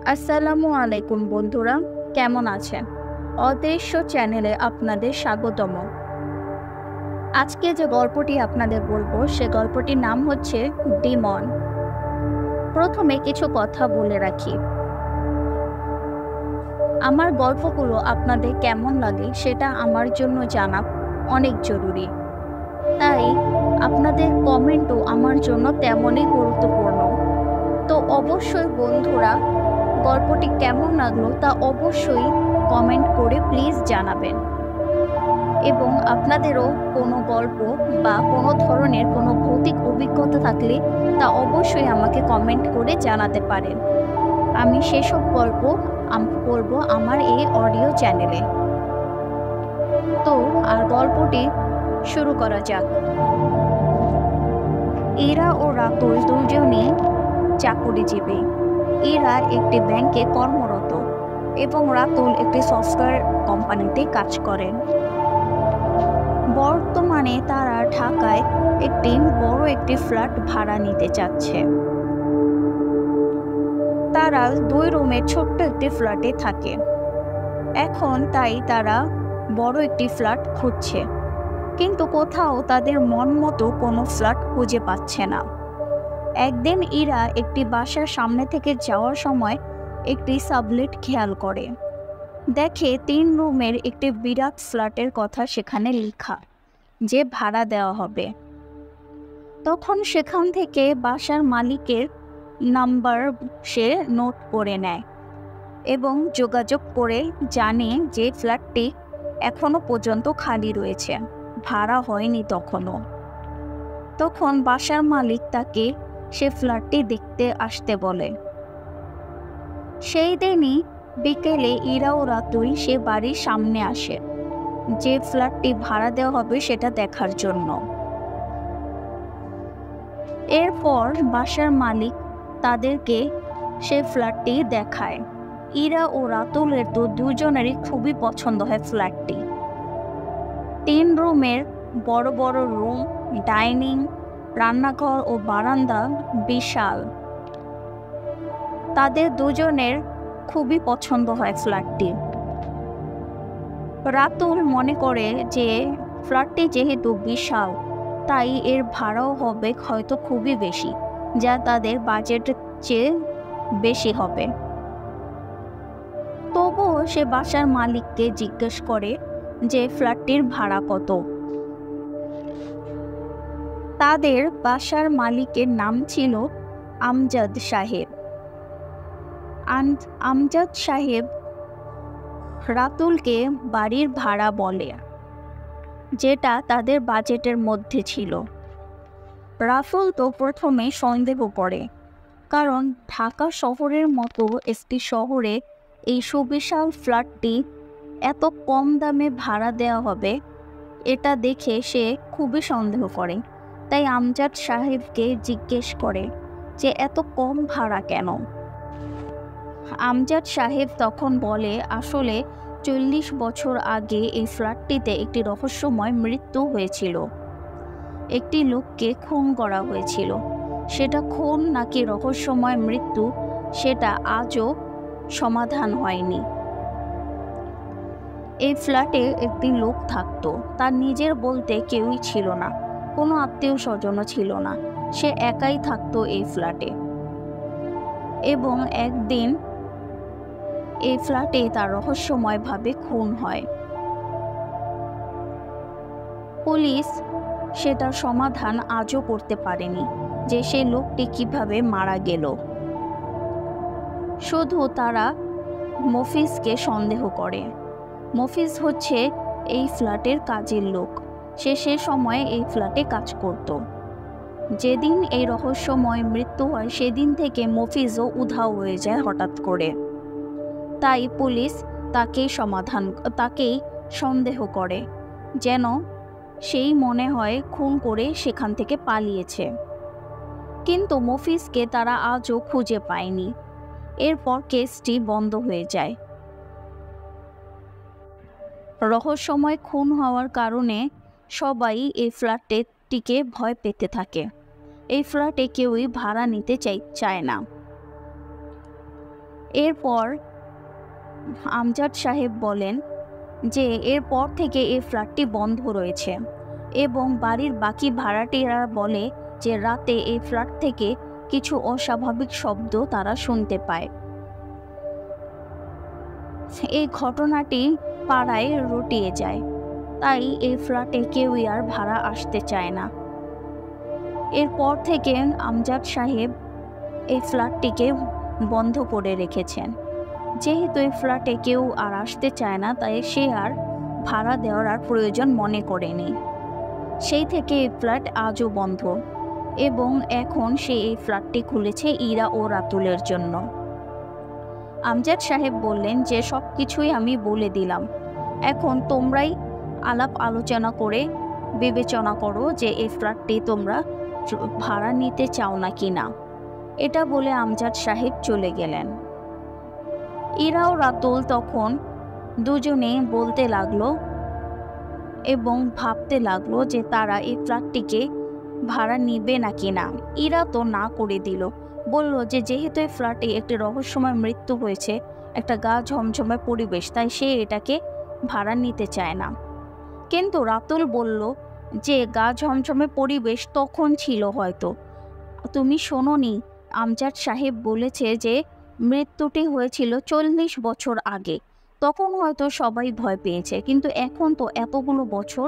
আসসালামু আলাইকুম বন্ধুরা, কেমন আছেন? অদৃশ্য চ্যানেলে আপনাদের স্বাগতম। আজকে যে গল্পটি আপনাদের বলবো সে গল্পটির নাম হচ্ছে ডিমন। প্রথমে কিছু কথা বলে রাখি, আমার গল্পগুলো আপনাদের কেমন লাগে সেটা আমার জন্য জানা অনেক জরুরি। তাই আপনাদের কমেন্টও আমার জন্য তেমনই গুরুত্বপূর্ণ। তো অবশ্যই বন্ধুরা, গল্পটি কেমন লাগলো তা অবশ্যই কমেন্ট করে প্লিজ জানাবেন। এবং আপনাদেরও কোনো গল্প বা কোনো ধরনের কোনো ভৌতিক অভিজ্ঞতা থাকলে তা অবশ্যই আমাকে কমেন্ট করে জানাতে পারেন। আমি সেসব গল্প বলবো আমার এই অডিও চ্যানেলে। তো আর গল্পটি শুরু করা যাক। ইরা ও রাতুল দুজনই চাকুরিজীবী। ইরা একটি ব্যাংকে কর্মরত এবং রাতুল একটি সফটওয়্যার কোম্পানিতে কাজ করেন। বর্তমানে তারা ঢাকায় বড় একটি ফ্ল্যাট ভাড়া নিতে চাচ্ছে। তারা 2 রুমের ছোট্ট একটি ফ্ল্যাটে থাকে। এখন তাই তারা বড় একটি ফ্ল্যাট খুঁজছে, কিন্তু কোথাও তাদের মন মতো কোনো ফ্ল্যাট খুঁজে পাচ্ছে না। একদিন ইরা একটি বাসার সামনে থেকে যাওয়ার সময় একটি সাবলেট খেয়াল করে। দেখে 3 রুমের একটি বিরাট ফ্ল্যাটের কথা সেখানে লেখা, যে ভাড়া দেওয়া হবে। তখন সেখান থেকে বাসার মালিকের নাম্বার সে নোট করে নেয় এবং যোগাযোগ করে জানে যে ফ্ল্যাটটি এখনো পর্যন্ত খালি রয়েছে, ভাড়া হয়নি তখন বাসার মালিক তাকে সে ফ্ল্যাটটি দেখতে আসতে বলে। সেই দিনই বিকেলে ইরা ও রাতুল সে বাড়ির সামনে আসে, যে ফ্ল্যাটটি ভাড়া দেওয়া হবে সেটা দেখার জন্য। এরপর বাসার মালিক তাদেরকে সে ফ্ল্যাটটি দেখায়। ইরা ও রাতুলের তো দুজনেরই খুবই পছন্দ হয় ফ্ল্যাটটি। 3 রুমের বড় বড় রুম, ডাইনিং, রান্নাঘর ও বারান্দা বিশাল। তাদের দুজনের খুবই পছন্দ হয় ফ্ল্যাটটি। রাতুল মনে করে যে ফ্ল্যাটটি যেহেতু বিশাল, তাই এর ভাড়াও হবে হয়তো খুবই বেশি, যা তাদের বাজেটের চেয়ে বেশি হবে। তবুও সে বাসার মালিককে জিজ্ঞেস করে যে ফ্ল্যাটটির ভাড়া কত। তাদের বাসার মালিকের নাম ছিল আমজাদ সাহেব। আমজাদ সাহেব রাতুলকে বাড়ির ভাড়া বলে, যেটা তাদের বাজেটের মধ্যে ছিল। রাতুল তো প্রথমে সন্দেহ করে, কারণ ঢাকা শহরের মতো একটি শহরে এই সুবিশাল ফ্ল্যাটটি এত কম দামে ভাড়া দেওয়া হবে, এটা দেখে সে খুবই সন্দেহ করে। তাই আমজাদ সাহেবকে জিজ্ঞেস করে যে এত কম ভাড়া কেন। আমজাদ সাহেব তখন বলে, আসলে 40 বছর আগে এই ফ্ল্যাটটিতে একটি রহস্যময় মৃত্যু হয়েছিল। একটি লোককে খুন করা হয়েছিল। সেটা খুন নাকি রহস্যময় মৃত্যু সেটা আজও সমাধান হয়নি। এই ফ্ল্যাটে একটি লোক থাকতো, তার নিজের বলতে কেউই ছিল না, কোনো আত্মীয় স্বজনও ছিল না। সে একাই থাকতো এই ফ্ল্যাটে। এবং একদিন এই ফ্ল্যাটে তার রহস্যময়ভাবে খুন হয়। পুলিশ সেটার সমাধান আজও করতে পারেনি, যে সেই লোকটি কিভাবে মারা গেল। শুধু তারা মফিজকে সন্দেহ করে। মফিজ হচ্ছে এই ফ্ল্যাটের কাজের লোক। সে সময় এই ফ্ল্যাটে কাজ করত। যেদিন এই রহস্যময় মৃত্যু হয় সেদিন থেকে মফিজও উধাও হয়ে যায় হঠাৎ করে। তাই পুলিশ তাকেই সন্দেহ করে, যেন সেই মনে হয় খুন করে সেখান থেকে পালিয়েছে। কিন্তু মফিজকে তারা আজও খুঁজে পায়নি। এরপর কেসটি বন্ধ হয়ে যায়। রহস্যময় খুন হওয়ার কারণে সবাই এই ফ্ল্যাটটিকে ভয় পেতে থাকে। এই ফ্ল্যাটে কেউই ভাড়া নিতে চায় না। এরপর আমজাদ সাহেব বলেন যে এরপর থেকে এই ফ্ল্যাটটি বন্ধ রয়েছে এবং বাড়ির বাকি ভাড়াটিরা বলে যে রাতে এই ফ্ল্যাট থেকে কিছু অস্বাভাবিক শব্দ তারা শুনতে পায়। এই ঘটনাটি পাড়ায় রটিয়ে যায়, তাই এই ফ্ল্যাটে কেউই আর ভাড়া আসতে চায় না। এরপর থেকে আমজাদ সাহেব এই ফ্ল্যাটটিকে বন্ধ করে রেখেছেন। যেহেতু এই ফ্ল্যাটে কেউ আর আসতে চায় না, তাই সে আর ভাড়া দেওয়ার আর প্রয়োজন মনে করেনি। সেই থেকে এই ফ্ল্যাট আজও বন্ধ এবং এখন সে এই ফ্ল্যাটটি খুলেছে ইরা ও রাতুলের জন্য। আমজাদ সাহেব বললেন যে সব কিছুই আমি বলে দিলাম, এখন তোমরাই আলাপ আলোচনা করে বিবেচনা করো যে এই ফ্ল্যাটটি তোমরা ভাড়া নিতে চাও না কিনা। এটা বলে আমজাদ সাহেব চলে গেলেন। ইরা ও রাতুল তখন দুজনে বলতে লাগলো এবং ভাবতে লাগলো যে তারা এই ফ্ল্যাটটিকে ভাড়া নিবে নাকি না। ইরা তো না করে দিল, বলল যে যেহেতু এই ফ্ল্যাটে একটি রহস্যময় মৃত্যু হয়েছে, একটা গা ঝমঝমে পরিবেশ, তাই সে এটাকে ভাড়া নিতে চায় না। কিন্তু রাতুল বলল যে গা ঝমঝমে পরিবেশ তখন ছিল, হয়তো তুমি শোনোনি, আমজাদ সাহেব বলেছে যে মৃত্যুটি হয়েছিল 40 বছর আগে, তখন হয়তো সবাই ভয় পেয়েছে, কিন্তু এখন তো এতগুলো বছর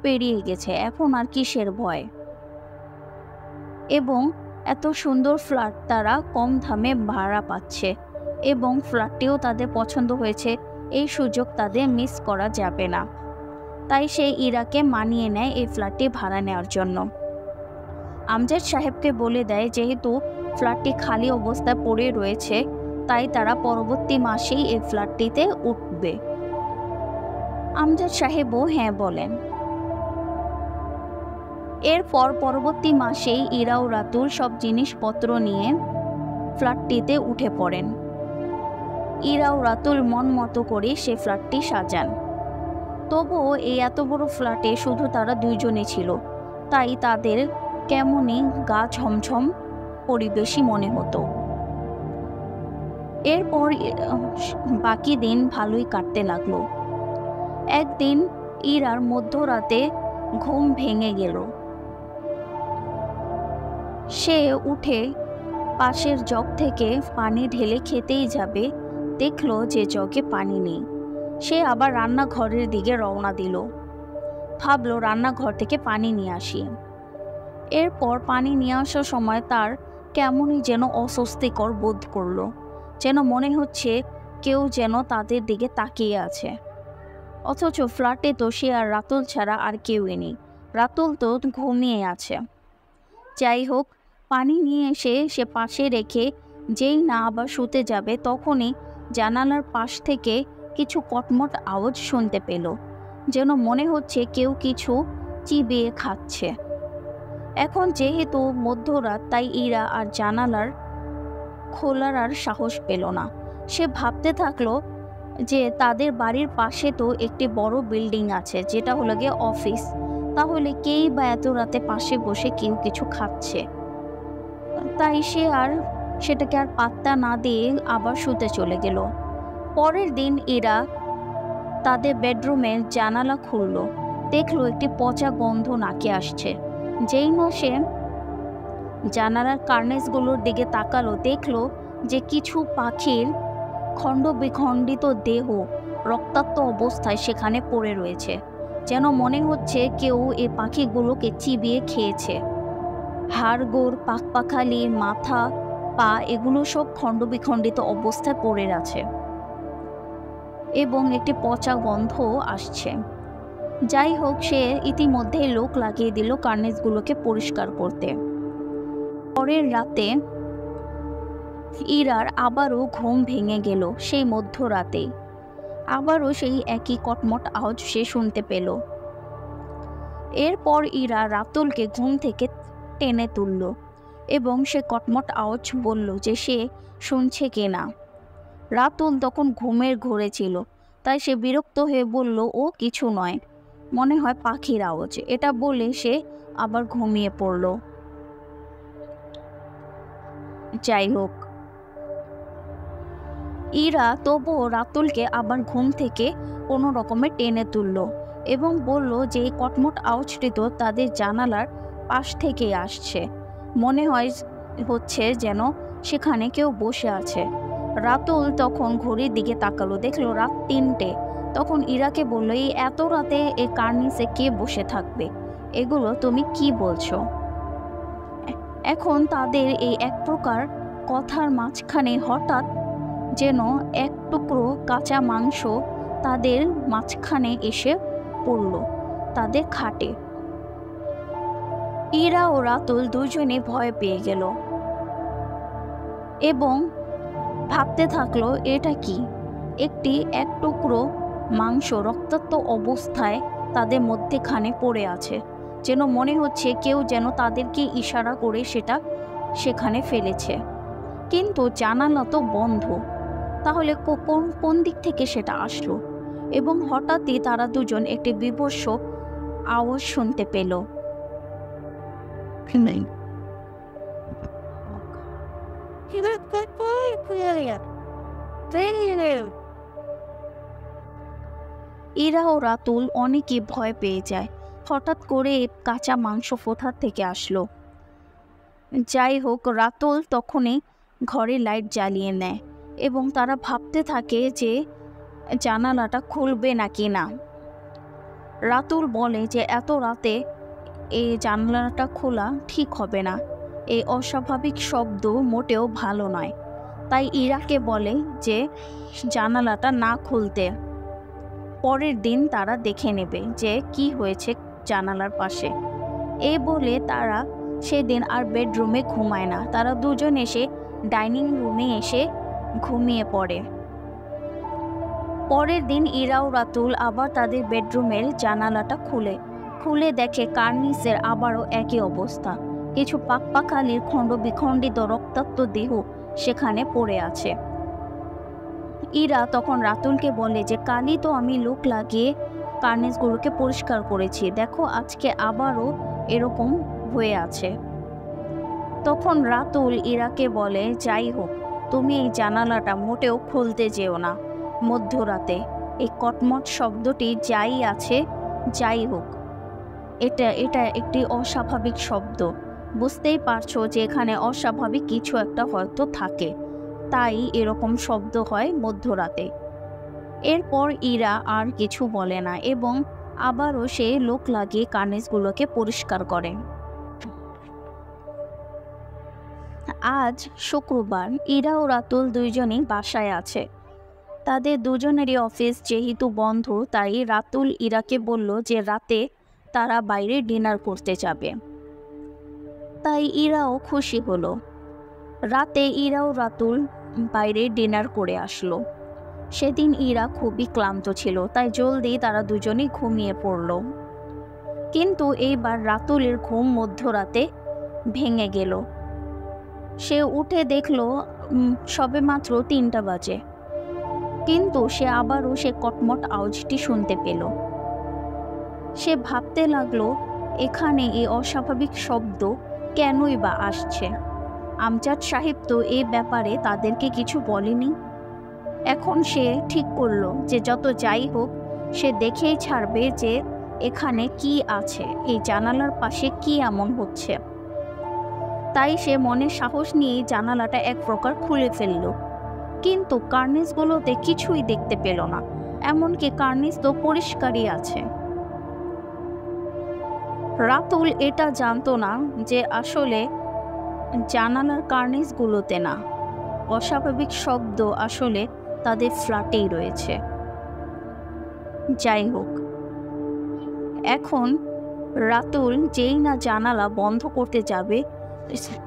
পেরিয়ে গেছে, এখন আর কিসের ভয়। এবং এত সুন্দর ফ্ল্যাট তারা কম দামে ভাড়া পাচ্ছে এবং ফ্ল্যাটটিও তাদের পছন্দ হয়েছে, এই সুযোগ তাদের মিস করা যাবে না। তাই সে ইরাকে মানিয়ে নেয় এই ফ্ল্যাটটি ভাড়া নেওয়ার জন্য। আমজাদ সাহেবকে বলে দেয় যেহেতু ফ্ল্যাটটি খালি অবস্থায় পড়ে রয়েছে, তাই তারা পরবর্তী মাসেই এই ফ্ল্যাটটিতে উঠবে। আমজাদ সাহেবও হ্যাঁ বলেন। এরপর পরবর্তী মাসেই ইরা ও রাতুল সব জিনিসপত্র নিয়ে ফ্ল্যাটটিতে উঠে পড়েন। ইরা ও রাতুল মন মতো করে সে ফ্ল্যাটটি সাজান। তবুও এই এত বড় ফ্ল্যাটে শুধু তারা দুইজনে ছিল, তাই তাদের কেমনই গা ঝমঝম পরিবেশই মনে হতো। এরপর বাকি দিন ভালোই কাটতে লাগলো। একদিন ইরার মধ্যরাতে ঘুম ভেঙে গেল। সে উঠে পাশের জগ থেকে পানি ঢেলে খেতেই যাবে, দেখলো যে জগে পানি নেই। সে আবার রান্নাঘরের দিকে রওনা দিল, ভাবলো রান্নাঘর থেকে পানি নিয়ে আসি। এরপর পানি নিয়ে আসার সময় তার কেমনই যেন অস্বস্তিকর বোধ করলো, যেন মনে হচ্ছে কেউ যেন তাদের দিকে তাকিয়ে আছে। অথচ ফ্ল্যাটে তো সে আর রাতুল ছাড়া আর কেউই নেই, রাতুল তো ঘুমিয়ে আছে। যাই হোক, পানি নিয়ে এসে সে পাশে রেখে যেই না আবার শুতে যাবে, তখনই জানালার পাশ থেকে কিছু কটমট আওয়াজ শুনতে পেল, যেন মনে হচ্ছে কেউ কিছু চিবিয়ে খাচ্ছে। এখন যেহেতু মধ্যরাত, তাই ইরা আর জানালার খোলার আর সাহস পেল না। সে ভাবতে থাকলো যে তাদের বাড়ির পাশে তো একটি বড় বিল্ডিং আছে, যেটা হলো গিয়ে অফিস, তাহলে কেই বা এত রাতে পাশে বসে কেউ কিছু খাচ্ছে। তাই সে আর সেটাকে আর পাত্তা না দিয়ে আবার শুতে চলে গেল। পরের দিন ইরা তাদের বেডরুমের জানালা খুললো, দেখলো একটি পচা গন্ধ নাকে আসছে। যেই না সে জানালার কার্নেসগুলোর দিকে তাকালো, দেখলো যে কিছু পাখির খণ্ড বিখণ্ডিত দেহ রক্তাক্ত অবস্থায় সেখানে পড়ে রয়েছে, যেন মনে হচ্ছে কেউ এই পাখিগুলোকে চিবিয়ে খেয়েছে। হাড়গোড়, পাখপাখালি, মাথা, পা এগুলো সব খণ্ড বিখণ্ডিত অবস্থায় পড়ে আছে এবং একটি পচা গন্ধ আসছে। যাই হোক, সে ইতিমধ্যেই লোক লাগিয়ে দিল কার্নেসগুলোকে পরিষ্কার করতে। পরের রাতে ইরার আবারও ঘুম ভেঙে গেল। সেই মধ্যরাতে আবারও সেই একই কটমট আওয়াজ সে শুনতে পেল। এরপর ইরা রাতুলকে ঘুম থেকে টেনে তুলল এবং সে কটমট আওয়াজ বলল যে সে শুনছে কিনা। রাতুল তখন ঘুমের ঘোরে ছিল, তাই সে বিরক্ত হয়ে বলল, ও কিছু নয়, মনে হয় পাখির আওয়াজ। এটা বলে সে আবার ঘুমিয়ে পড়ল। যাই হোক, ইরা তবুও রাতুলকে আবার ঘুম থেকে কোনো রকমে টেনে তুলল এবং বলল যে এই কটমট আওয়াজটি তো তাদের জানালার পাশ থেকে আসছে, মনে হচ্ছে যেন সেখানে কেউ বসে আছে। রাতুল তখন ঘড়ির দিকে তাকালো, দেখলো রাত 3টে। তখন ইরাকে বলল, এই এত রাতে এই কার্নিসে কে বসে থাকবে? এগুলো তুমি কি বলছো? এখন তাদের এই এক প্রকার কথার মাঝখানে হঠাৎ যেন এক টুকরো কাঁচা মাংস তাদের মাঝখানে এসে পড়ল, তাদের খাটে। ইরা ও রাতুল দুজনে ভয় পেয়ে গেল এবং ভাবতে থাকলো এটা কি? একটি এক টুকরো মাংস রক্তাক্ত অবস্থায় তাদের মধ্যেখানে পড়ে আছে, যেন মনে হচ্ছে কেউ যেন তাদেরকে ইশারা করে সেটা সেখানে ফেলেছে। কিন্তু জানালা তো বন্ধ, তাহলে কোন দিক থেকে সেটা আসলো? এবং হঠাৎই তারা দুজন একটি বীভৎস আওয়াজ শুনতে পেল। ইরা ও রাতুল অনেকই ভয় পেয়ে যায়, হঠাৎ করে কাঁচা মাংস কোথা থেকে আসলো। যাই হোক, রাতুল তখনই ঘরে লাইট জ্বালিয়ে নেয় এবং তারা ভাবতে থাকে যে জানালাটা খুলবে নাকি না। রাতুল বলে যে এত রাতে এই জানালাটা খোলা ঠিক হবে না, এই অস্বাভাবিক শব্দ মোটেও ভালো নয়। তাই ইরাকে বলে যে জানালাটা না খুলতে, পরের দিন তারা দেখে নেবে যে কি হয়েছে জানালার পাশে। এই বলে তারা সেদিন আর বেডরুমে ঘুমায় না, তারা দুজন এসে ডাইনিং রুমে এসে ঘুমিয়ে পড়ে। পরের দিন ইরা ও রাতুল আবার তাদের বেডরুমের জানালাটা খুলে দেখে কার্নিসের আবারও একই অবস্থা, কিছু পাকপাখালির খণ্ড বিখণ্ডিত রক্তাক্ত দেহ সেখানে পড়ে আছে। ইরা তখন রাতুলকে বলে যে কালই তো আমি লোক লাগিয়ে কার্নিসগুলোকে পরিষ্কার করেছি, দেখো আজকে আবারও এরকম হয়ে আছে। তখন রাতুল ইরাকে বলে, যাই হোক তুমি এই জানালাটা মোটেও খুলতে যেও না মধ্যরাতে, এই কটমট শব্দটি যাই আছে যাই হোক এটা একটি অস্বাভাবিক শব্দ, বুঝতেই পারছো যে এখানে অস্বাভাবিক কিছু একটা হয়তো থাকে, তাই এরকম শব্দ হয় মধ্যরাতে। এরপর ইরা আর কিছু বলে না এবং আবারও সে লোক লাগিয়ে কার্নিসগুলোকে পরিষ্কার করে। আজ শুক্রবার, ইরা ও রাতুল দুইজনই বাসায় আছে। তাদের দুজনেরই অফিস যেহেতু বন্ধ, তাই রাতুল ইরাকে বলল যে রাতে তারা বাইরে ডিনার করতে যাবে। তাই ইরাও খুশি হলো। রাতে ইরা ও রাতুল বাইরে ডিনার করে আসলো। সেদিন ইরা খুবই ক্লান্ত ছিল, তাই জলদি তারা দুজনেই ঘুমিয়ে পড়ল। কিন্তু এইবার রাতুলের ঘুম মধ্যরাতে ভেঙে গেল। সে উঠে দেখল সবে মাত্র 3টা বাজে, কিন্তু সে আবারও সে কটমট আওয়াজটি শুনতে পেল। সে ভাবতে লাগলো এখানে এই অস্বাভাবিক শব্দ কেনই বা আসছে। আমজাদ সাহেব তো এই ব্যাপারে তাদেরকে কিছু বলেনি। এখন সে ঠিক করলো যে যত যাই হোক সে দেখেই ছাড়বে যে এখানে কি আছে, এই জানালার পাশে কি এমন হচ্ছে। তাই সে মনে সাহস নিয়ে জানালাটা এক প্রকার খুলে ফেলল, কিন্তু কার্নিসগুলোতে কিছুই দেখতে পেল না, এমনকি কার্নিস তো পরিষ্কারই আছে। রাতুল এটা জানতো না যে আসলে জানালার কার্নিসগুলোতে না, অস্বাভাবিক শব্দ আসলে তাদের ফ্ল্যাটেই রয়েছে। যাই হোক, এখন রাতুল যেই না জানালা বন্ধ করতে যাবে,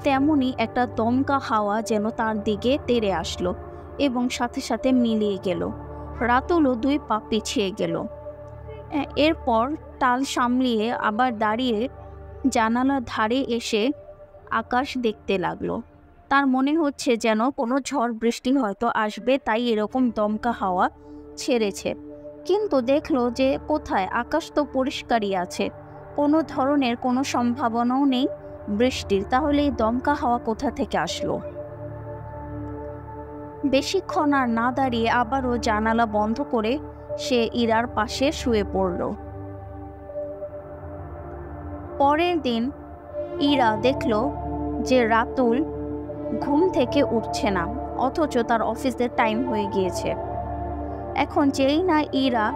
তেমনি একটা দমকা হাওয়া যেন তার দিকে তেড়ে আসলো এবং সাথে সাথে মিলিয়ে গেল। রাতুলও 2 পা পিছিয়ে গেল। এরপর টাল সামলিয়ে আবার দাঁড়িয়ে জানালার ধারে এসে আকাশ দেখতে লাগলো। তার মনে হচ্ছে যেন কোনো ঝড় বৃষ্টি হয়তো আসবে, তাই এরকম দমকা হাওয়া ছেড়েছে। কিন্তু দেখলো যে কোথায়, আকাশ তো পরিষ্কারই আছে, কোনো ধরনের কোনো সম্ভাবনাও নেই বৃষ্টির। তাহলে এই দমকা হাওয়া কোথা থেকে আসলো? বেশিক্ষণ আর না দাঁড়িয়ে আবারও জানালা বন্ধ করে সে ইরার পাশে শুয়ে পড়ল। পরের দিন ইরা দেখল যে রাতুল ঘুম থেকে উঠছে না, অথচ তার অফিসের টাইম হয়ে গিয়েছে। এখন যেই না ইরা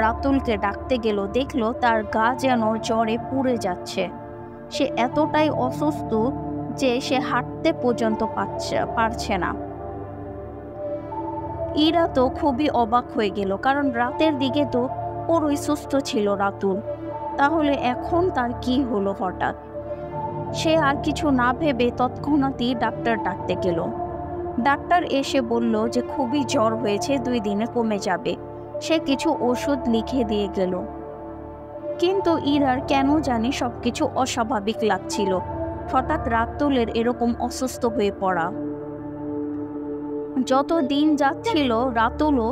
রাতুলকে ডাকতে গেল, দেখল তার গা যেন জ্বরে পুড়ে যাচ্ছে। সে এতটাই অসুস্থ যে সে হাঁটতে পর্যন্ত পারছে না। ইরা তো খুবই অবাক হয়ে গেল, কারণ রাতের দিকে তো পুরোই সুস্থ ছিল রাতুল। তাহলে এখন তার কি হলো হঠাৎ? সে আর কিছু না ভেবে তৎক্ষণাৎই ডাক্তার ডাকতে গেল। ডাক্তার এসে বলল যে খুবই জ্বর হয়েছে, 2 দিনে কমে যাবে। সে কিছু ওষুধ লিখে দিয়ে গেল। কিন্তু ইরার কেন জানি সবকিছু অস্বাভাবিক লাগছিল। হঠাৎ রাতুলের এরকম অসুস্থ হয়ে পড়া। যত দিন যাচ্ছিল রাতুলও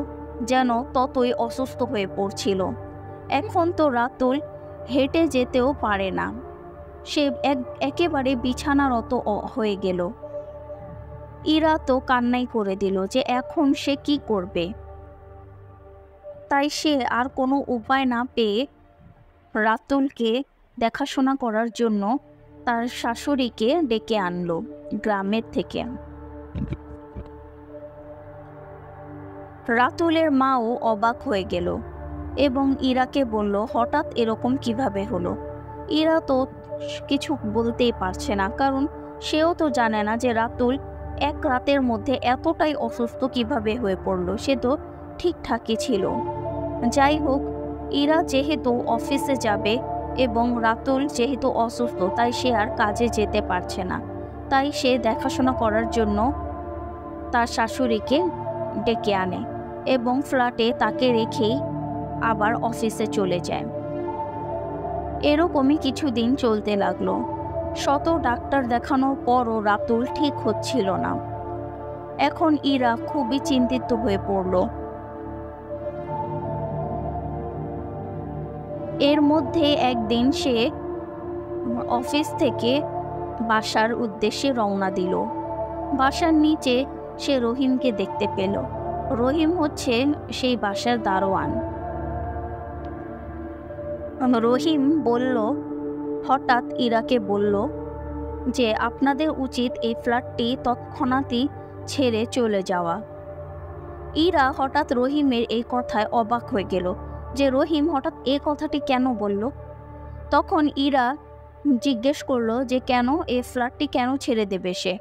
যেন ততই অসুস্থ হয়ে পড়ছিল। এখন তো রাতুল হেঁটে যেতেও পারে না, সে একেবারে বিছানারত হয়ে গেল। ইরা তো কান্নাই করে দিল যে এখন সে কি করবে। তাই সে আর কোনো উপায় না পেয়ে রাতুলকে দেখাশোনা করার জন্য তার শাশুড়িকে ডেকে আনলো গ্রামের থেকে। রাতুলের মাও অবাক হয়ে গেল এবং ইরাকে বলল হঠাৎ এরকম কিভাবে হলো। ইরা তো কিছু বলতেই পারছে না, কারণ সেও তো জানে না যে রাতুল এক রাতের মধ্যে এতটাই অসুস্থ কিভাবে হয়ে পড়ল। সে তো ঠিকঠাকই ছিল। যাই হোক, ইরা যেহেতু অফিসে যাবে এবং রাতুল যেহেতু অসুস্থ, তাই সে আর কাজে যেতে পারছে না। তাই সে দেখাশোনা করার জন্য তার শাশুড়িকে ডেকে আনে এবং ফ্ল্যাটে তাকে রেখেই আবার অফিসে চলে যায়। এরকমই কিছুদিন চলতে লাগলো। শত ডাক্তার দেখানোর পরও রাতুল ঠিক হচ্ছিল না। এখন ইরা খুবই চিন্তিত হয়ে পড়ল। এর মধ্যে একদিন সে অফিস থেকে বাসার উদ্দেশ্যে রওনা দিল। বাসার নিচে সে রহিমকে দেখতে পেল। রহিম হচ্ছে সেই বাসার দারোয়ান। রহিম বলল, হঠাৎ ইরাকে বলল যে আপনাদের উচিত এই ফ্ল্যাটটি তৎক্ষণাৎই ছেড়ে চলে যাওয়া। ইরা হঠাৎ রহিমের এই কথায় অবাক হয়ে গেল যে রহিম হঠাৎ এই কথাটি কেন বলল। তখন ইরা জিজ্ঞেস করলো যে কেন এই ফ্ল্যাটটি কেন ছেড়ে দেবে সে।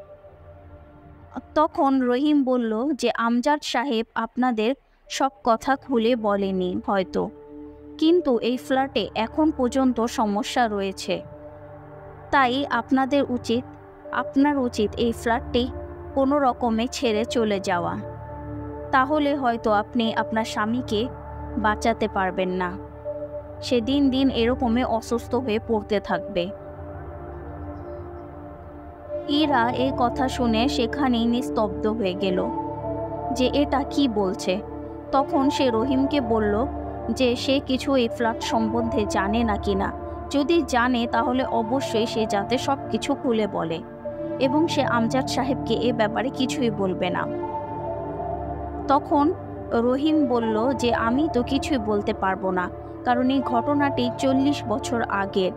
তখন রহিম বলল যে আমজাদ সাহেব আপনাদের সব কথা খুলে বলেনি হয়তো, কিন্তু এই ফ্ল্যাটে এখন পর্যন্ত সমস্যা রয়েছে। তাই আপনার উচিত এই ফ্ল্যাটটি কোনো রকমে ছেড়ে চলে যাওয়া। তাহলে হয়তো আপনি আপনার স্বামীকে বাঁচাতে পারবেন না। সে দিন দিন এরকমই অসুস্থ হয়ে পড়তে থাকবে। ইরা এই কথা শুনে সেখানেই নিস্তব্ধ হয়ে গেল যে এটা কি বলছে। তখন সে রহিমকে বলল যে সে কিছু এই ফ্ল্যাট সম্বন্ধে জানে না কিনা। যদি জানে তাহলে অবশ্যই সে যাতে সব কিছু খুলে বলে এবং সে আমজাদ সাহেবকে এ ব্যাপারে কিছুই বলবে না। তখন রহিম বলল যে আমি তো কিছুই বলতে পারবো না, কারণ এই ঘটনাটি 40 বছর আগের।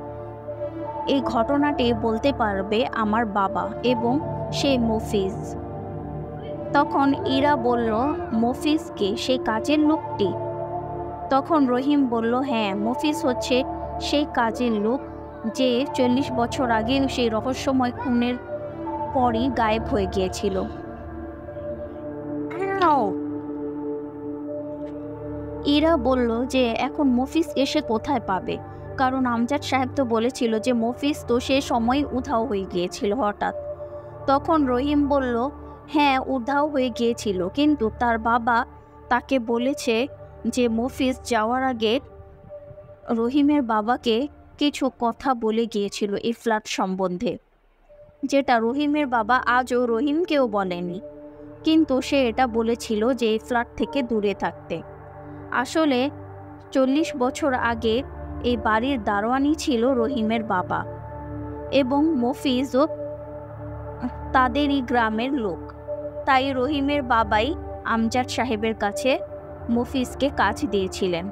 এই ঘটনাটি বলতে পারবে আমার বাবা এবং সে মফিজ। তখন ইরা বলল, মফিজকে সেই কাজের লোকটি? তখন রহিম বলল, হ্যাঁ, মফিজ হচ্ছে সেই কাজের লোক যে 40 বছর আগে সেই রহস্যময় খুনের পরই গায়েব হয়ে গিয়েছিল। ইরা বলল যে এখন মফিজ এসে কোথায় পাবে, কারণ আমজাদ সাহেব তো বলেছিল যে মফিজ তো সে সময় উধাও হয়ে গিয়েছিল হঠাৎ। তখন রহিম বলল, হ্যাঁ, উধাও হয়ে গিয়েছিল, কিন্তু তার বাবা তাকে বলেছে যে মফিজ যাওয়ার আগে রহিমের বাবাকে কিছু কথা বলে গিয়েছিল এই ফ্ল্যাট সম্বন্ধে, যেটা রহিমের বাবা আজও রহিমকেও বলেনি। কিন্তু সে এটা বলেছিল যে এই ফ্ল্যাট থেকে দূরে থাকতে। আসলে 40 বছর আগে এই বাড়ির দারোয়ানি ছিল রহিমের বাবা এবং মফিজও তাদেরই গ্রামের লোক। তাই রহিমের বাবাই আমজাদ সাহেবের কাছে মফিজকে কাজ দিয়েছিলেন।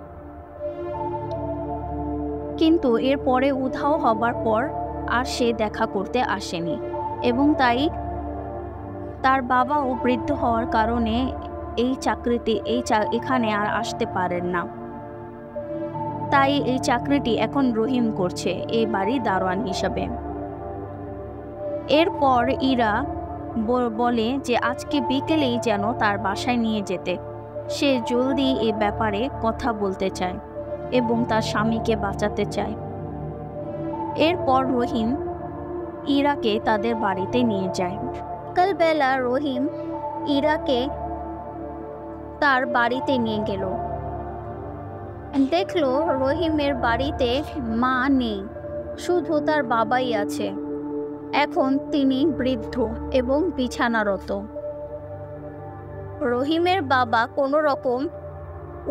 কিন্তু এরপরে উধাও হবার পর আর সে দেখা করতে আসেনি, এবং তাই তার বাবাও বৃদ্ধ হওয়ার কারণে এখানে আর আসতে পারেন না। তাই এই চাকরিটি এখন রহিম করছে এই বাড়ির দারোয়ান হিসাবে। এরপর ইরা বলে যে আজকে বিকেলেই যেন তার বাসায় নিয়ে যেতে। সে জলদি এ ব্যাপারে কথা বলতে চায় এবং তার স্বামীকে বাঁচাতে চায়। এরপর রহিম ইরাকে তাদের বাড়িতে নিয়ে যায়। সকালবেলা রহিম ইরাকে তার বাড়িতে নিয়ে গেল। দেখলো রহিমের বাড়িতে মা নেই, শুধু তার বাবাই আছে। এখন তিনি বৃদ্ধ এবং বিছানারত। রহিমের বাবা কোনো রকম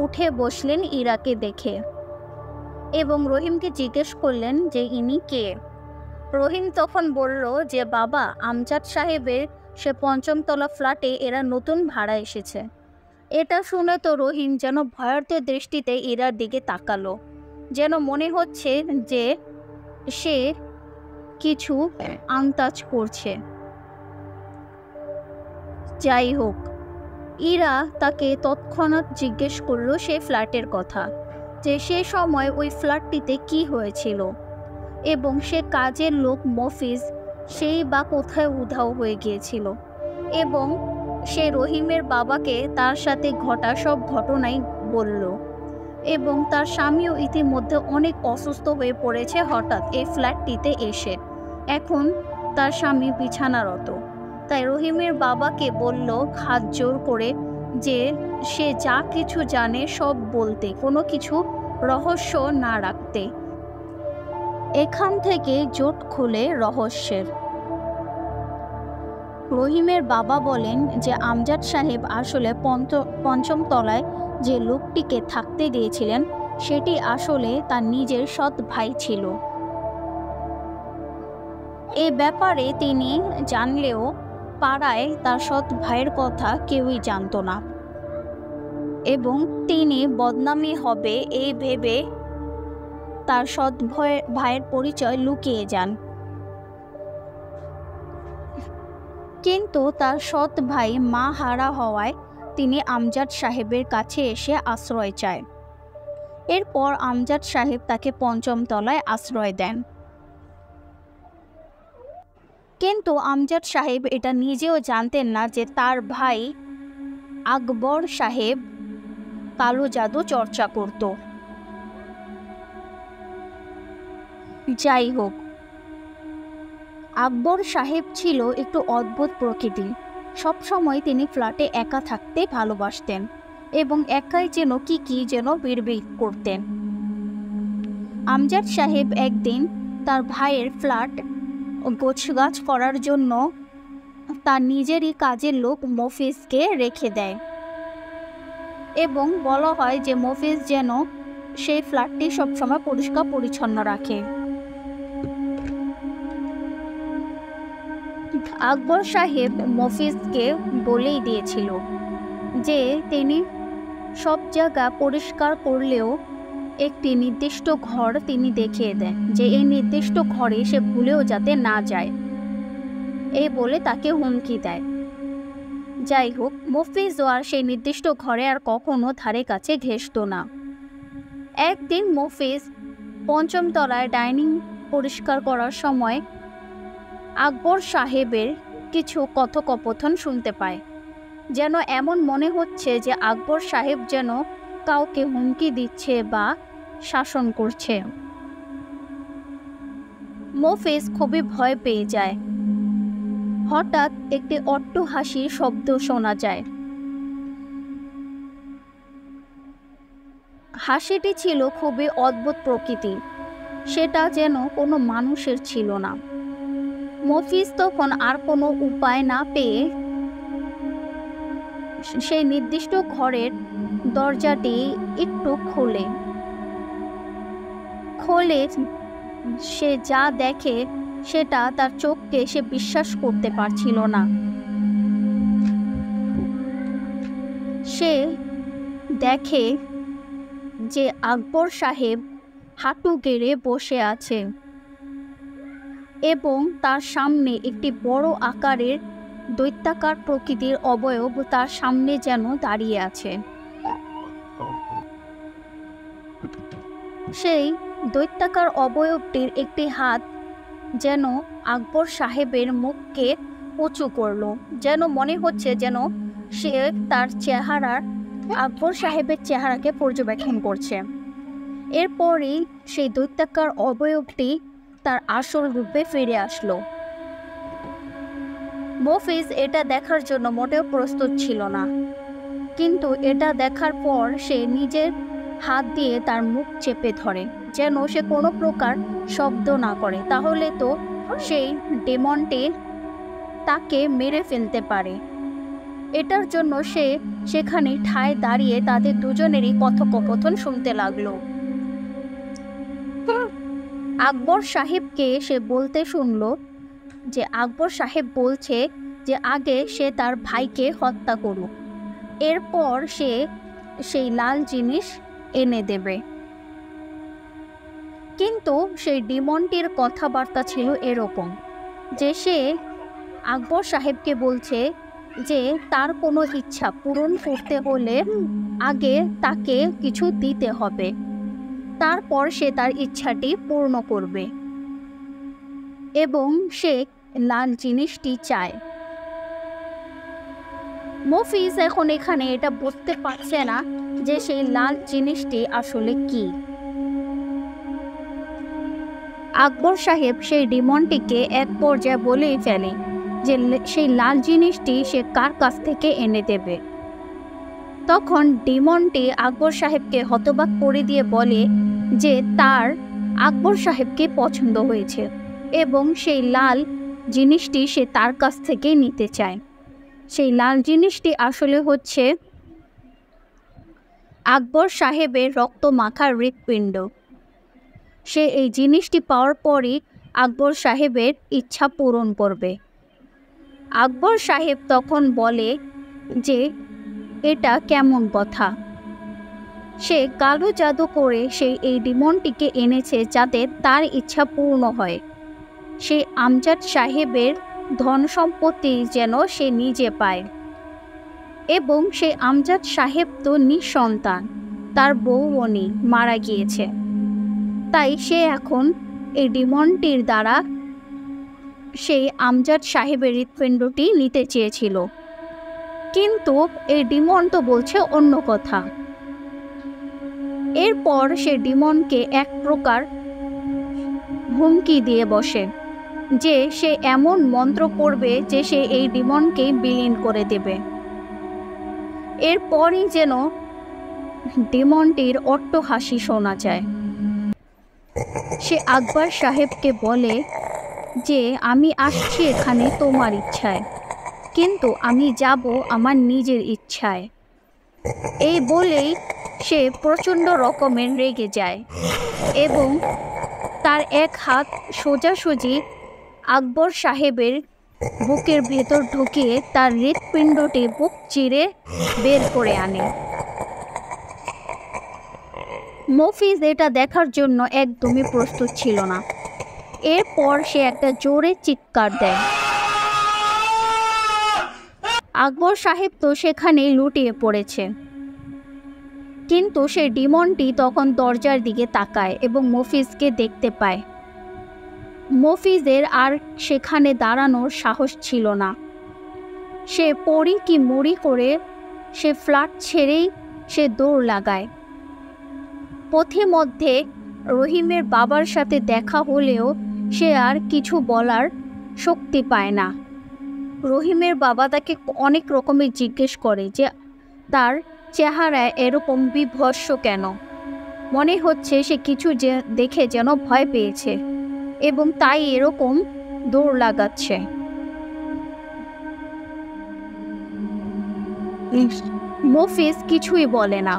উঠে বসলেন ইরাকে দেখে এবং রহিমকে জিজ্ঞেস করলেন যে ইনি কে। রহিম তখন বলল যে বাবা, আমজাদ সাহেবের সে ৫ম তলা ফ্ল্যাটে এরা নতুন ভাড়া এসেছে। এটা শুনে তো রহিম যেন ভয়ার্থ দৃষ্টিতে ইরার দিকে তাকালো, যেন মনে হচ্ছে যে সে কিছু আন্দাজ করছে। যাই হোক, ইরা তাকে তৎক্ষণাৎ জিজ্ঞেস করলো সে ফ্ল্যাটের কথা, যে সে সময় ওই ফ্ল্যাটটিতে কি হয়েছিল এবং সে কাজের লোক মফিজ সেই বা কোথায় উধাও হয়ে গিয়েছিল, এবং সে রহিমের বাবাকে তার সাথে ঘটা সব ঘটনাই বলল। এবং তার স্বামীও ইতিমধ্যে অনেক অসুস্থ হয়ে পড়েছে হঠাৎ এই ফ্ল্যাটটিতে এসে। এখন তার স্বামী বিছানারত। তাই রহিমের বাবাকে বলল হাত জোর করে যে সে যা কিছু জানে সব বলতে, কোনো কিছু রহস্য না রাখতে। এখান থেকে জোট খুলে রহস্যের। রহিমের বাবা বলেন যে আমজাদ সাহেব আসলে ৫ম তলায় যে লোকটিকে থাকতে দিয়েছিলেন সেটি আসলে তার নিজের সৎ ভাই ছিল। এ ব্যাপারে তিনি জানলেও পাড়ায় তার সৎ ভাইয়ের কথা কেউই জানত না, এবং তিনি বদনামি হবে এই ভেবে তার সৎ ভাইয়ের পরিচয় লুকিয়ে যান। কিন্তু তার সৎ ভাই মা হারা হওয়ায় তিনি আমজাদ সাহেবের কাছে এসে আশ্রয় চায়। এরপর আমজাদ সাহেব তাকে ৫ম তলায় আশ্রয় দেন। কিন্তু আমজাদ সাহেব এটা নিজেও জানতেন না যে তার ভাই আকবর সাহেব কালো জাদু চর্চা করত। যাই হোক, আকবর সাহেব ছিল একটু অদ্ভুত প্রকৃতি। সবসময় তিনি ফ্ল্যাটে একা থাকতে ভালোবাসতেন এবং একাই যেন কি যেন বিড়বিড় করতেন। আমজাদ সাহেব একদিন তার ভাইয়ের ফ্ল্যাট গোছগাছ করার জন্য তার নিজেরই কাজের লোক মফিজকে রেখে দেয় এবং বলা হয় যে মফিজ যেন সেই ফ্ল্যাটটি সবসময় পরিষ্কার পরিচ্ছন্ন রাখে। আকবর সাহেব মফিজকে বলেই দিয়েছিল যে তিনি সব জায়গা পরিষ্কার করলেও একটি নির্দিষ্ট ঘর তিনি দেখিয়ে দেন, যে এই নির্দিষ্ট ঘরে সে ভুলেও যাতে না যায়, এই বলে তাকে হুমকি দেয়। যাই হোক, মফিজও আর সেই নির্দিষ্ট ঘরে আর কখনো ধারে কাছে ঘেঁষত না। একদিন মফিজ ৫ম তলায় ডাইনিং পরিষ্কার করার সময় আকবর সাহেবের কিছু কথোপকথন শুনতে পায়। যেন এমন মনে হচ্ছে যে আকবর সাহেব যেন কাউকে হুমকি দিচ্ছে বা শাসন করছে। মফিজ খুবই ভয় পেয়ে যায়। হঠাৎ একটি অট্ট হাসির শব্দ শোনা যায়। হাসিটি ছিল খুবই অদ্ভুত প্রকৃতি, সেটা যেন কোনো মানুষের ছিল না। মফিজ তখন আর কোনো উপায় না পেয়ে সেই নির্দিষ্ট ঘরের দরজাটি একটু খোলে। সে যা দেখে সেটা তার চোখকে সে বিশ্বাস করতে পারছিল না। সে দেখে যে আকবর সাহেব হাঁটু গেড়ে বসে আছে এবং তার সামনে একটি বড় আকারের দৈত্যাকার প্রকৃতির অবয়ব তার সামনে যেন দাঁড়িয়ে আছে। সেই দৈত্যাকার অবয়বটির একটি হাত যেন আকবর সাহেবের মুখকে উঁচু করলো, যেন মনে হচ্ছে যেন সে তার আকবর সাহেবের চেহারাকে পর্যবেক্ষণ করছে। এরপরই সেই দৈত্যাকার অবয়বটি তার আসল রূপে ফিরে আসলো। মফিজ এটা দেখার জন্য মোটেও প্রস্তুত ছিল না, কিন্তু এটা দেখার পর সে নিজের হাত দিয়ে তার মুখ চেপে ধরে, যেন সে কোনো প্রকার শব্দ না করে, তাহলে তো সেই ডেমনটি তাকে মেরে ফেলতে পারে। এটার জন্য সে সেখানে ঠায় দাঁড়িয়ে তাদের দুজনেরই কথোপকথন শুনতে লাগলো। আকবর সাহেবকে সে বলতে শুনল যে আকবর সাহেব বলছে যে আগে সে তার ভাইকে হত্যা করুক, এরপর সে সেই লাল জিনিস এনে দেবে। কিন্তু সেই ডিমনটির কথাবার্তা ছিল এরকম যে সে আকবর সাহেবকে বলছে যে তার কোনো ইচ্ছা পূরণ করতে হলে আগে তাকে কিছু দিতে হবে, তারপর সে তার ইচ্ছাটি পূর্ণ করবে এবং সে লাল জিনিসটি চায়। মফিজ এখন এখানে এটা বুঝতে পারছে না যে সেই লাল জিনিসটি আসলে কি। আকবর সাহেব সেই ডিমনটিকে এক পর্যায়ে বলেই ফেলে যে সেই লাল জিনিসটি সে কার কাছ থেকে এনে দেবে। তখন ডিমনটি আকবর সাহেবকে হতবাক করে দিয়ে বলে যে তার আকবর সাহেবকে পছন্দ হয়েছে এবং সেই লাল জিনিসটি সে তার কাছ থেকে নিতে চায়। সেই লাল জিনিসটি আসলে হচ্ছে আকবর সাহেবের রক্ত মাখা হৃৎপিণ্ড। সে এই জিনিসটি পাওয়ার পরই আকবর সাহেবের ইচ্ছা পূরণ করবে। আকবর সাহেব তখন বলে যে এটা কেমন কথা, সে কালো জাদু করে এই ডিমনটিকে এনেছে যাতে তার ইচ্ছা পূর্ণ হয়। সে আমজাদ সাহেবের ধন সম্পত্তি যেন সে নিজে পায় এবং সে আমজাদ সাহেব তো নিঃসন্তান, তার বউমণি মারা গিয়েছে, তাই সে এখন এই ডিমনটির দ্বারা সেই আমজাদ সাহেবের হৃৎপিণ্ডটি নিতে চেয়েছিল। কিন্তু এই ডিমন তো বলছে অন্য কথা। এরপর সে ডিমনকে এক প্রকার হুমকি দিয়ে বসে যে সে এমন মন্ত্র করবে যে সে এই ডিমনকে বিলীন করে দেবে। এরপরই যেন ডিমনটির অট্টহাসি শোনা যায়। সে আকবর সাহেবকে বলে যে আমি আসছি এখানে তোমার ইচ্ছায়, কিন্তু আমি যাব আমার নিজের ইচ্ছায়। এই বলেই সে প্রচণ্ড রকমের রেগে যায় এবং তার এক হাত সোজাসুজি আকবর সাহেবের বুকের ভেতর ঢুকিয়ে তার হৃৎপিণ্ডটি বুক চিরে বের করে আনে। মফিজ এটা দেখার জন্য একদমই প্রস্তুত ছিল না। এরপর সে একটা জোরে চিৎকার দেয়। আকবর সাহেব তো সেখানে লুটিয়ে পড়েছে, কিন্তু সে ডিমনটি তখন দরজার দিকে তাকায় এবং মফিজকে দেখতে পায়। মফিজের আর সেখানে দাঁড়ানোর সাহস ছিল না। সে পড়ি কি মরি করে সে ফ্ল্যাট ছেড়েই সে দৌড় লাগায়। পথে মধ্যে রহিমের বাবার সাথে দেখা হলেও সে আর কিছু বলার শক্তি পায় না। রহিমের বাবা তাকে অনেক রকমের জিজ্ঞেস করে যে তার চেহারায় এরকম বিভৎস কেন, মনে হচ্ছে সে কিছু দেখে যেন ভয় পেয়েছে এবং তাই এরকম দৌড় লাগাচ্ছে। মফিজ কিছুই বলে না,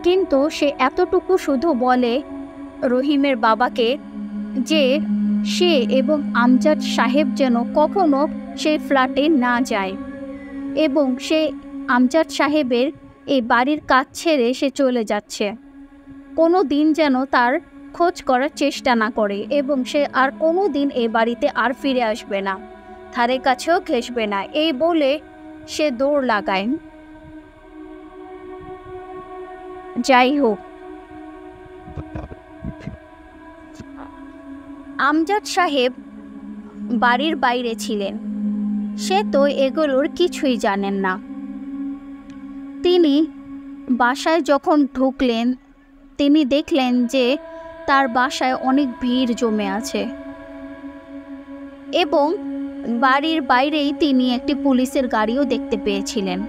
কিন্তু সে এতটুকু শুধু বলে রহিমের বাবাকে যে সে এবং আমজাদ সাহেব যেন কখনো সেই ফ্ল্যাটে না যায় এবং সে আমজাদ সাহেবের এই বাড়ির কাজ ছেড়ে সে চলে যাচ্ছে। কোনো দিন যেন তার খোঁজ করার চেষ্টা না করে এবং সে আর কোনো দিন এই বাড়িতে আর ফিরে আসবে না, ধারে কাছেও ঘেঁষবে না, এই বলে সে দৌড় লাগায়। যাই হোক, আমজাদ সাহেব বাড়ির বাইরে ছিলেন, সে তো এগুলোর কিছুই জানেন না। তিনি বাসায় যখন ঢুকলেন, তিনি দেখলেন যে তার বাসায় অনেক ভিড় জমে আছে এবং বাড়ির বাইরেই তিনি একটি পুলিশের গাড়িও দেখতে পেয়েছিলেন।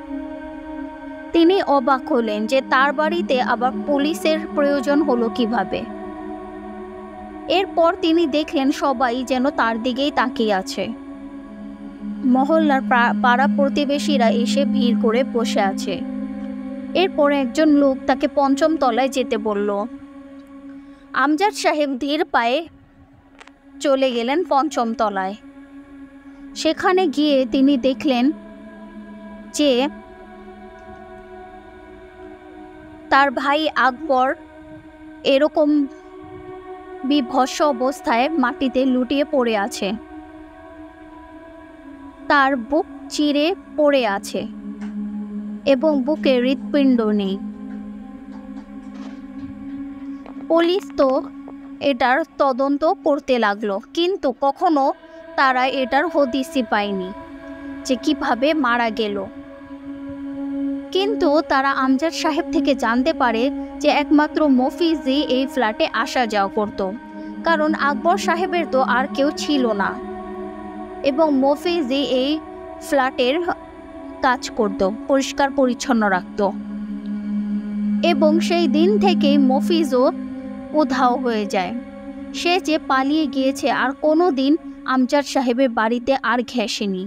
তিনি অবাক হলেন যে তার বাড়িতে আবার পুলিশের প্রয়োজন হলো কিভাবে। এরপর তিনি দেখলেন সবাই যেন তার দিকেই তাকিয়ে আছে। মহল্লার পাড়া প্রতিবেশীরা এসে ভিড় করে বসে আছে। এরপর একজন লোক তাকে পঞ্চম তলায় যেতে বলল। আমজাদ সাহেব ধীর পায়ে চলে গেলেন পঞ্চম তলায়। সেখানে গিয়ে তিনি দেখলেন যে তার ভাই আকবর এরকম বিভৎস অবস্থায় মাটিতে লুটিয়ে পড়ে আছে, তার বুক চিরে পড়ে আছে এবং বুকে হৃৎপিণ্ড নেই। পুলিশ তো এটার তদন্ত করতে লাগলো, কিন্তু কখনো তারা এটার হদিসই পায়নি যে কিভাবে মারা গেল। কিন্তু তারা আমজাদ সাহেব থেকে জানতে পারে যে একমাত্র মফিজই এই ফ্ল্যাটে আসা যাওয়া করত, কারণ আকবর সাহেবের তো আর কেউ ছিল না এবং মফিজই এই ফ্ল্যাটের কাজ করত, পরিষ্কার পরিচ্ছন্ন রাখত। এবং সেই দিন থেকেই মফিজও উধাও হয়ে যায়। সে যে পালিয়ে গিয়েছে আর কোনো দিন আমজাদ সাহেবের বাড়িতে আর ঘেঁষেনি।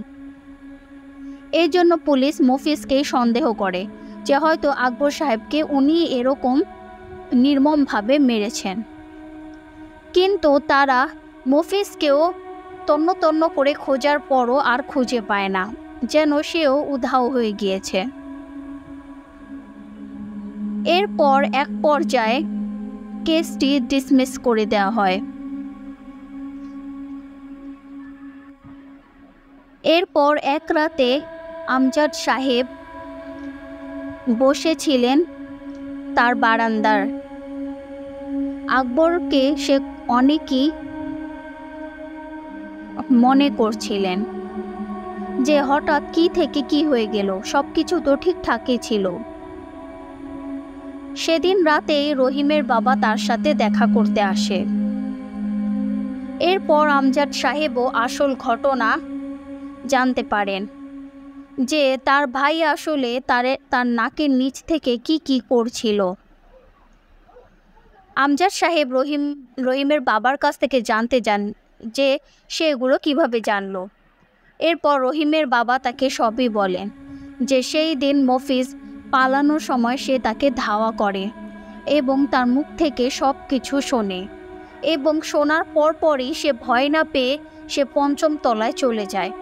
এই জন্য পুলিশ মফিজকেই সন্দেহ করে যে হয়তো আকবর সাহেবকে উনি এরকম নির্মমভাবে মেরেছেন। কিন্তু তারা মফিজকেও তন্ন তন্ন করে খোঁজার পরও আর খুঁজে পায় না, যেন সেও উধাও হয়ে গিয়েছে। এরপর এক পর্যায়ে কেসটি ডিসমিস করে দেওয়া হয়। এরপর এক রাতে আমজাদ সাহেব বসেছিলেন তার বারান্দার। আকবরকে সে অনেকই মনে করছিলেন যে হঠাৎ কি থেকে কি হয়ে গেল, সবকিছু তো ঠিকঠাকই ছিল। সেদিন রাতে রহিমের বাবা তার সাথে দেখা করতে আসে। এরপর আমজাদ সাহেবও আসল ঘটনা জানতে পারেন যে তার ভাই আসলে তার নাকের নিচ থেকে কি কি করছিল। আমজাদ সাহেব রহিমের বাবার কাছ থেকে জানতে চান যে সে এগুলো কীভাবে জানলো। এরপর রহিমের বাবা তাকে সবই বলেন যে সেই দিন মফিজ পালানোর সময় সে তাকে ধাওয়া করে এবং তার মুখ থেকে সব কিছু শোনে, এবং শোনার পরপরই সে ভয় না পেয়ে সে পঞ্চম তলায় চলে যায়।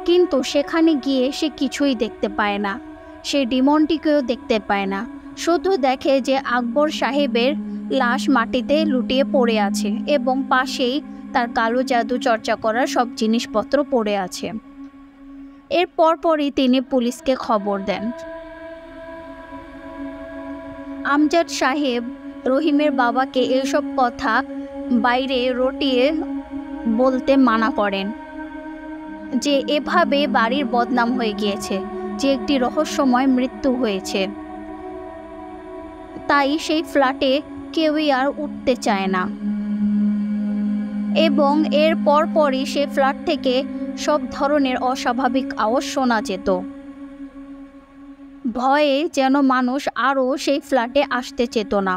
কিন্তু সেখানে গিয়ে সে কিছুই দেখতে পায় না, সে ডিমনটিকেও দেখতে পায় না, শুধু দেখে যে আকবর সাহেবের লাশ মাটিতে লুটিয়ে পড়ে আছে এবং পাশেই তার কালো জাদু চর্চা করার সব জিনিসপত্র পড়ে আছে। এর পরপরই তিনি পুলিশকে খবর দেন। আমজাদ সাহেব রহিমের বাবাকে এসব কথা বাইরে রটিয়ে বলতে মানা করেন যে এভাবে বাড়ির বদনাম হয়ে গিয়েছে, যে একটি রহস্যময় মৃত্যু হয়েছে, তাই সেই ফ্ল্যাটে কেউই আর উঠতে চায় না। এবং এর পরপরই সে ফ্ল্যাট থেকে সব ধরনের অস্বাভাবিক আওয়াজ শোনা যেত। ভয়ে যেন মানুষ আরও সেই ফ্ল্যাটে আসতে চেত না।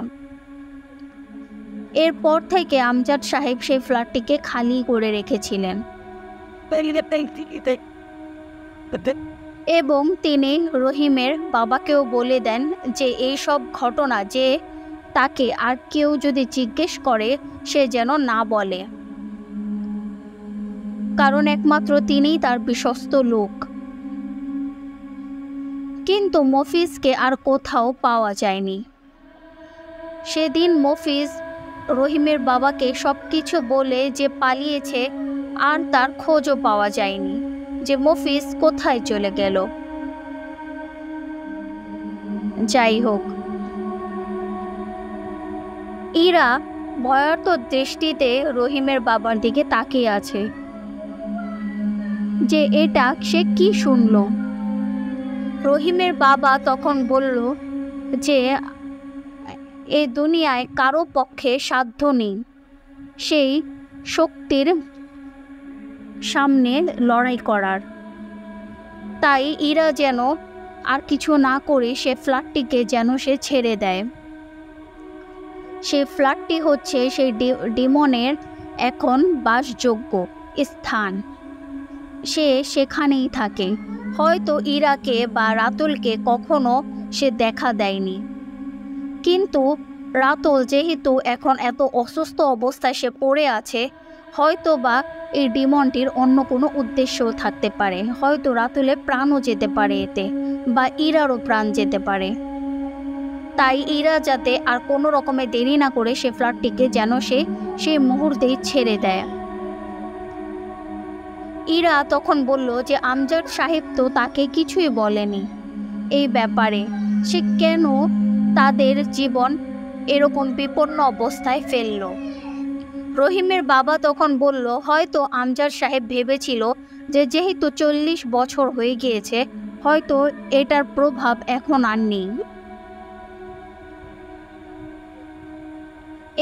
এরপর থেকে আমজাদ সাহেব সেই ফ্ল্যাটটিকে খালি করে রেখেছিলেন এবং তিনি রহিমের বাবাকেও বলে দেন যে এই সব ঘটনা যে তাকে আর কেউ যদি জিজ্ঞেস করে সে যেন না বলে, কারণ একমাত্র তিনিই তার বিশ্বস্ত লোক। কিন্তু মফিজকে আর কোথাও পাওয়া যায়নি। সেদিন মফিজ রহিমের বাবাকে সব কিছু বলে যে পালিয়েছে, আর তার খোঁজও পাওয়া যায়নি যে মফিজ কোথায় চলে গেল। যাই হোক, ইরা ভয়ার্ত দৃষ্টিতে রহিমের বাবার দিকে তাকিয়ে আছে যে এটা সে কি শুনল। রহিমের বাবা তখন বলল যে এই দুনিয়ায় কারো পক্ষে সাধ্য নেই সেই শক্তির সামনে লড়াই করার। তাই ইরা যেন আর কিছু না করে সে ফ্ল্যাটটিকে যেন সে ছেড়ে দেয়। সেই ফ্ল্যাটটি হচ্ছে সেই ডিমনের এখন বাসযোগ্য স্থান, সে সেখানেই থাকে। হয়তো ইরাকে বা রাতুলকে কখনো সে দেখা দেয়নি, কিন্তু রাতুল যেহেতু এখন এত অসুস্থ অবস্থায় সে পড়ে আছে, হয়তো বা এই ডিমনটির অন্য কোনো উদ্দেশ্যও থাকতে পারে। হয়তো রাতুলের প্রাণও যেতে পারে এতে, বা ইরারও প্রাণ যেতে পারে। তাই ইরা যাতে আর কোনো রকমে দেরি না করে সে ফ্ল্যাটটিকে যেন সে সেই মুহূর্তেই ছেড়ে দেয়। ইরা তখন বলল যে আমজাদ সাহেব তো তাকে কিছুই বলেনি এই ব্যাপারে, সে কেন তাদের জীবন এরকম বিপন্ন অবস্থায় ফেলল। রহিমের বাবা তখন বলল হয়তো আমজাদ সাহেব ভেবেছিল যে যেহেতু 40 বছর হয়ে গিয়েছে, হয়তো এটার প্রভাব এখন আর নেই।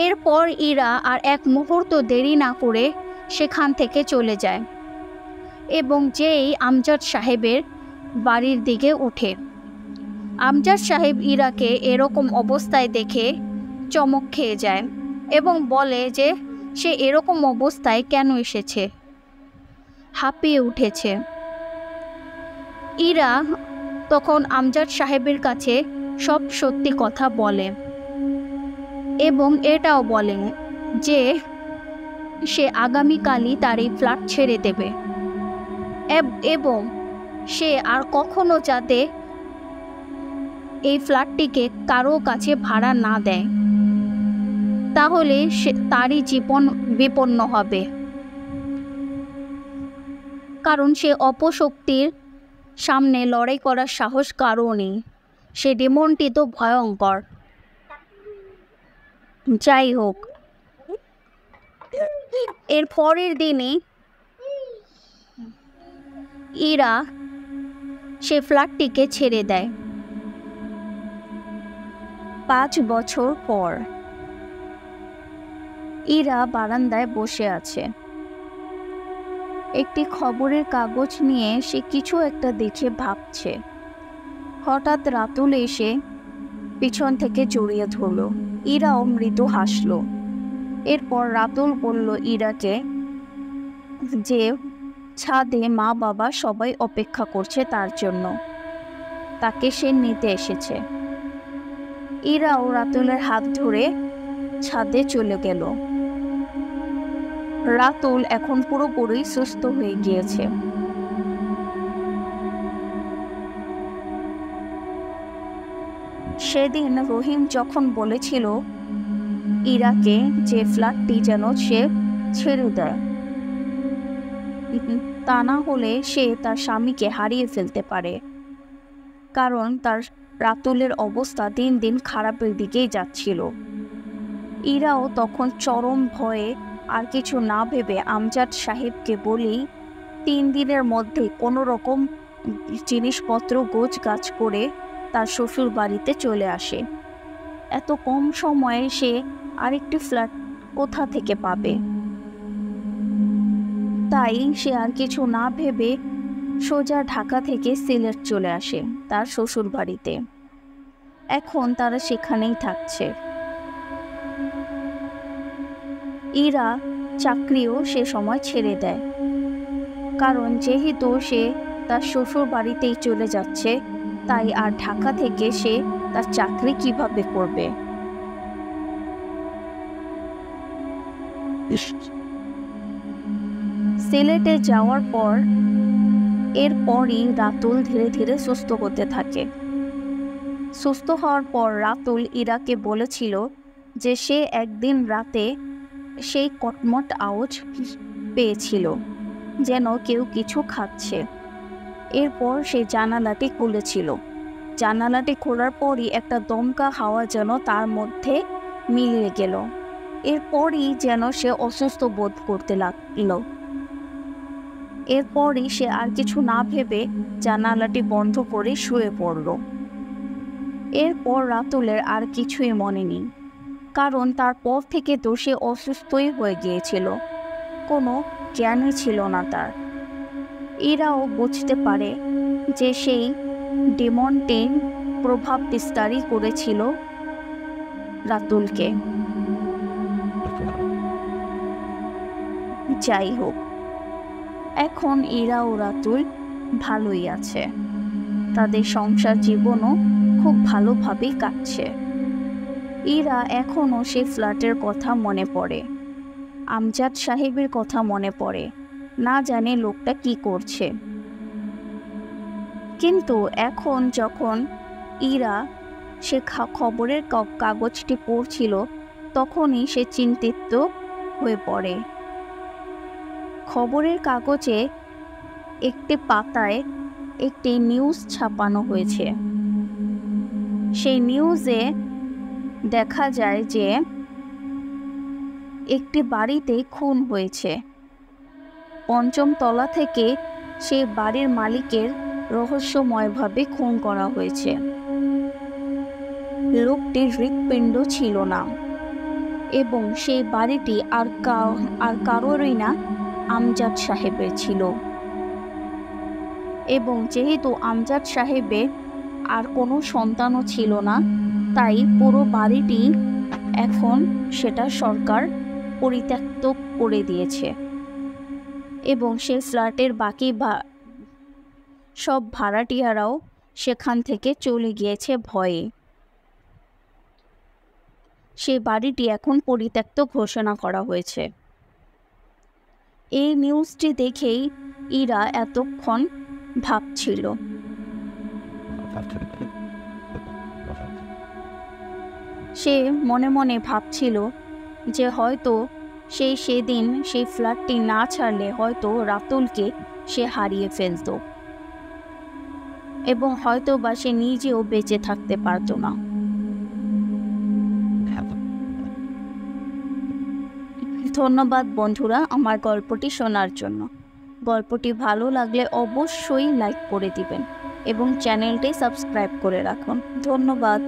এরপর ইরা আর এক মুহূর্ত দেরি না করে সেখান থেকে চলে যায় এবং যেই আমজাদ সাহেবের বাড়ির দিকে উঠে। আমজাদ সাহেব ইরাকে এরকম অবস্থায় দেখে চমক খেয়ে যায় এবং বলে যে সে এরকম অবস্থায় কেন এসেছে, হাঁপিয়ে উঠেছে। ইরা তখন আমজাদ সাহেবের কাছে সব সত্যি কথা বলে এবং এটাও বলে যে সে আগামীকালই তার এই ফ্ল্যাট ছেড়ে দেবে এবং সে আর কখনো যাতে এই ফ্ল্যাটটিকে কারো কাছে ভাড়া না দেয়, তাহলে সে তারই জীবন বিপন্ন হবে। কারণ সে অপশক্তির সামনে লড়াই করার সাহস কারও নেই, সে ডিমনটি তো ভয়ঙ্কর। যাই হোক, এর পরের দিনই ইরা সে ফ্ল্যাটটিকে ছেড়ে দেয়। 5 বছর পর ইরা বারান্দায় বসে আছে, একটি খবরের কাগজ নিয়ে সে কিছু একটা দেখে ভাবছে। হঠাৎ রাতুল এসে পিছন থেকে জড়িয়ে ধরল। ইরাও মৃদু হাসল। এরপর রাতুল বলল ইরাকে যে ছাদে মা বাবা সবাই অপেক্ষা করছে তার জন্য, তাকে সে নিতে এসেছে। ইরাও রাতুলের হাত ধরে ছাদে চলে গেল। রাতুল এখন পুরোপুরি সুস্থ হয়ে গিয়েছে। সেদিন রহিম যখন বলেছিল ইরাকে যে ফ্ল্যাটটি যেন সে ছেড়ে দেয়, তা না হলে সে তার স্বামীকে হারিয়ে ফেলতে পারে, কারণ তার রাতুলের অবস্থা দিন দিন খারাপের দিকেই যাচ্ছিল। ইরাও তখন চরম ভয়ে আর কিছু না ভেবে আমজাদ সাহেবকে বলি 3 দিনের মধ্যে কোনো রকম জিনিসপত্র গোছগাছ করে তার শ্বশুর বাড়িতে চলে আসে। এত কম সময়ে সে আরেকটি ফ্ল্যাট কোথা থেকে পাবে? তাই সে আর কিছু না ভেবে সোজা ঢাকা থেকে সিলেট চলে আসে তার শ্বশুর বাড়িতে। এখন তারা সেখানেই থাকছে। ইরা চাকরিও সে সময় ছেড়ে দেয়, কারণ যেহেতু সে তার শ্বশুর বাড়িতেই চলে যাচ্ছে, তাই আর ঢাকা থেকে সে তার চাকরি কিভাবে করবে। সিলেটে যাওয়ার পর এরপরই রাতুল ধীরে ধীরে সুস্থ হতে থাকে। সুস্থ হওয়ার পর রাতুল ইরাকে বলেছিল যে সে একদিন রাতে সেই কটমট আওয়াজ পেয়েছিল, যেন কেউ কিছু খাচ্ছে। এরপর সে জানালাটি খুলেছিল। জানালাটি খোলার পরই একটা দমকা হাওয়া যেন তার মধ্যে মিলিয়ে গেল। এরপরই যেন সে অসুস্থ বোধ করতে লাগলো। এরপরই সে আর কিছু না ভেবে জানালাটি বন্ধ করে শুয়ে পড়ল। এরপর রাতুলের আর কিছুই মনে নেই, কারণ তারপর থেকে তো সে অসুস্থই হয়ে গিয়েছিল, কোনো জ্ঞানই ছিল না তার। এরাও বুঝতে পারে যে সেই ডেমনটি প্রভাব বিস্তারই করেছিল রাতুলকে। যাই হোক, এখন ইরা ও রাতুল ভালোই আছে। তাদের সংসার জীবনও খুব ভালোভাবেই কাটছে। ইরা এখনও সেই ফ্ল্যাটের কথা মনে পড়ে, আমজাদ সাহেবের কথা মনে পড়ে, না জানে লোকটা কি করছে। কিন্তু এখন যখন ইরা সে খবরের কাগজটি পড়ছিল, তখনই সে চিন্তিত হয়ে পড়ে। খবরের কাগজে একটি পাতায় একটি নিউজ ছাপানো হয়েছে। সেই নিউজে দেখা যায় যে একটি বাড়িতে খুন হয়েছে। ৫ম তলা থেকে সেই বাড়ির মালিকের রহস্যময়ভাবে খুন করা হয়েছে। লোকটির হৃৎপিণ্ড ছিল না, এবং সেই বাড়িটি আর কারোরই না, আমজাদ সাহেবের ছিল। এবং যেহেতু আমজাদ সাহেবের আর কোনো সন্তানও ছিল না, তাই পুরো বাড়িটি এখন সেটা সরকার পরিত্যক্ত করে দিয়েছে। এবং সেই ফ্ল্যাটের বাকি সব ভাড়াটিয়ারাও সেখান থেকে চলে গিয়েছে ভয়ে। সে বাড়িটি এখন পরিত্যক্ত ঘোষণা করা হয়েছে। এই নিউজটি দেখেই ইরা এতক্ষণ ভাবছিল। সে মনে মনে ভাবছিল যে হয়তো সেদিন সেই ফ্ল্যাটটি না ছাড়লে হয়তো রাতুলকে সে হারিয়ে ফেলত, এবং হয়তো বা সে নিজেও বেঁচে থাকতে পারত না। ধন্যবাদ বন্ধুরা আমার গল্পটি শোনার জন্য। গল্পটি ভালো লাগলে অবশ্যই লাইক করে দিবেন এবং চ্যানেলটি সাবস্ক্রাইব করে রাখুন। ধন্যবাদ।